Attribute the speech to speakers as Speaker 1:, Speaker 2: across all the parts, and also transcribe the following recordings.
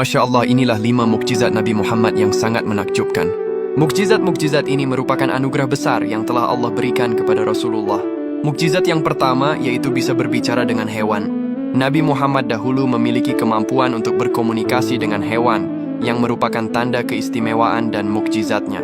Speaker 1: Masya Allah, inilah 5 mukjizat Nabi Muhammad yang sangat menakjubkan. Mukjizat-mukjizat ini merupakan anugerah besar yang telah Allah berikan kepada Rasulullah. Mukjizat yang pertama yaitu bisa berbicara dengan hewan. Nabi Muhammad dahulu memiliki kemampuan untuk berkomunikasi dengan hewan, yang merupakan tanda keistimewaan dan mukjizatnya.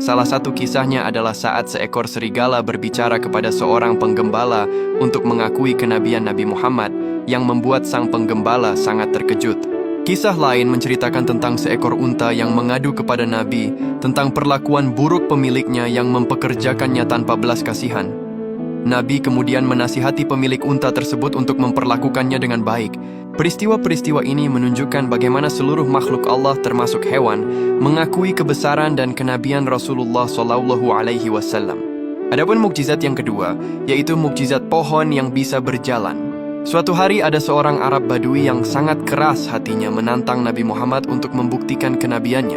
Speaker 1: Salah satu kisahnya adalah saat seekor serigala berbicara kepada seorang penggembala untuk mengakui kenabian Nabi Muhammad, yang membuat sang penggembala sangat terkejut. Kisah lain menceritakan tentang seekor unta yang mengadu kepada Nabi tentang perlakuan buruk pemiliknya yang mempekerjakannya tanpa belas kasihan. Nabi kemudian menasihati pemilik unta tersebut untuk memperlakukannya dengan baik. Peristiwa-peristiwa ini menunjukkan bagaimana seluruh makhluk Allah termasuk hewan mengakui kebesaran dan kenabian Rasulullah SAW. Adapun mukjizat yang kedua yaitu mukjizat pohon yang bisa berjalan. Suatu hari ada seorang Arab Badui yang sangat keras hatinya menantang Nabi Muhammad untuk membuktikan kenabiannya.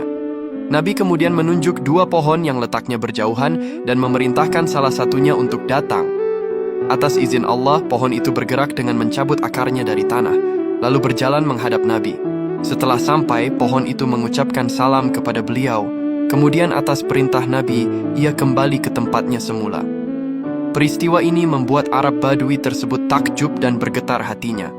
Speaker 1: Nabi kemudian menunjuk 2 pohon yang letaknya berjauhan dan memerintahkan salah satunya untuk datang. Atas izin Allah, pohon itu bergerak dengan mencabut akarnya dari tanah, lalu berjalan menghadap Nabi. Setelah sampai, pohon itu mengucapkan salam kepada beliau. Kemudian atas perintah Nabi, ia kembali ke tempatnya semula. Peristiwa ini membuat Arab Badui tersebut takjub dan bergetar hatinya.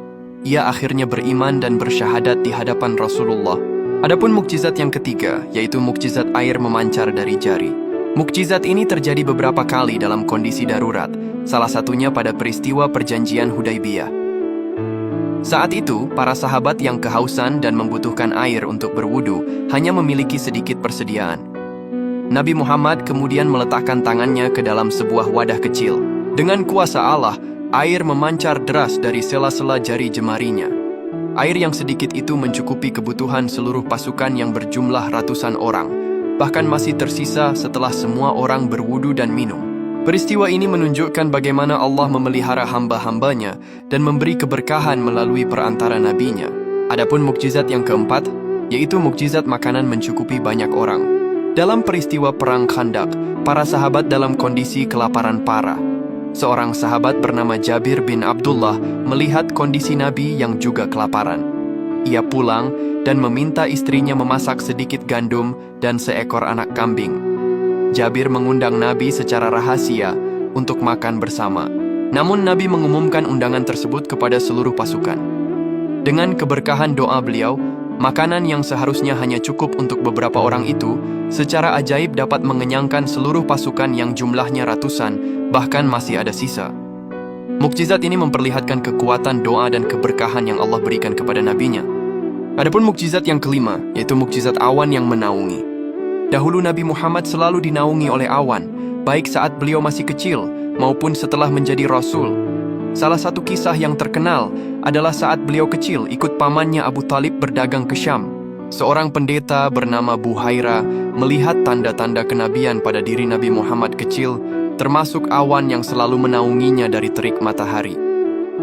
Speaker 1: Ia akhirnya beriman dan bersyahadat di hadapan Rasulullah. Adapun mukjizat yang ketiga, yaitu mukjizat air memancar dari jari. Mukjizat ini terjadi beberapa kali dalam kondisi darurat, salah satunya pada peristiwa perjanjian Hudaybiyah. Saat itu, para sahabat yang kehausan dan membutuhkan air untuk berwudu hanya memiliki sedikit persediaan. Nabi Muhammad kemudian meletakkan tangannya ke dalam sebuah wadah kecil. Dengan kuasa Allah, air memancar deras dari sela-sela jari jemarinya. Air yang sedikit itu mencukupi kebutuhan seluruh pasukan yang berjumlah ratusan orang, bahkan masih tersisa setelah semua orang berwudu dan minum. Peristiwa ini menunjukkan bagaimana Allah memelihara hamba-hambanya dan memberi keberkahan melalui perantara nabinya. Adapun mukjizat yang keempat, yaitu mukjizat makanan mencukupi banyak orang. Dalam peristiwa Perang Khandaq, para sahabat dalam kondisi kelaparan parah. Seorang sahabat bernama Jabir bin Abdullah melihat kondisi Nabi yang juga kelaparan. Ia pulang dan meminta istrinya memasak sedikit gandum dan seekor anak kambing. Jabir mengundang Nabi secara rahasia untuk makan bersama. Namun Nabi mengumumkan undangan tersebut kepada seluruh pasukan. Dengan keberkahan doa beliau, makanan yang seharusnya hanya cukup untuk beberapa orang itu, secara ajaib dapat mengenyangkan seluruh pasukan yang jumlahnya ratusan, bahkan masih ada sisa. Mukjizat ini memperlihatkan kekuatan doa dan keberkahan yang Allah berikan kepada nabinya. Adapun mukjizat yang kelima, yaitu mukjizat awan yang menaungi. Dahulu Nabi Muhammad selalu dinaungi oleh awan, baik saat beliau masih kecil, maupun setelah menjadi Rasul. Salah satu kisah yang terkenal adalah saat beliau kecil ikut pamannya Abu Talib berdagang ke Syam. Seorang pendeta bernama Buhaira melihat tanda-tanda kenabian pada diri Nabi Muhammad kecil, termasuk awan yang selalu menaunginya dari terik matahari.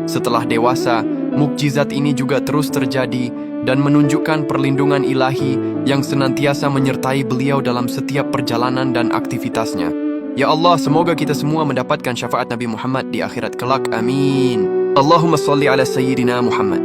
Speaker 1: Setelah dewasa, mukjizat ini juga terus terjadi dan menunjukkan perlindungan ilahi yang senantiasa menyertai beliau dalam setiap perjalanan dan aktivitasnya. Ya Allah, semoga kita semua mendapatkan syafaat Nabi Muhammad di akhirat kelak. Amin. Allahumma salli ala Sayyidina Muhammad.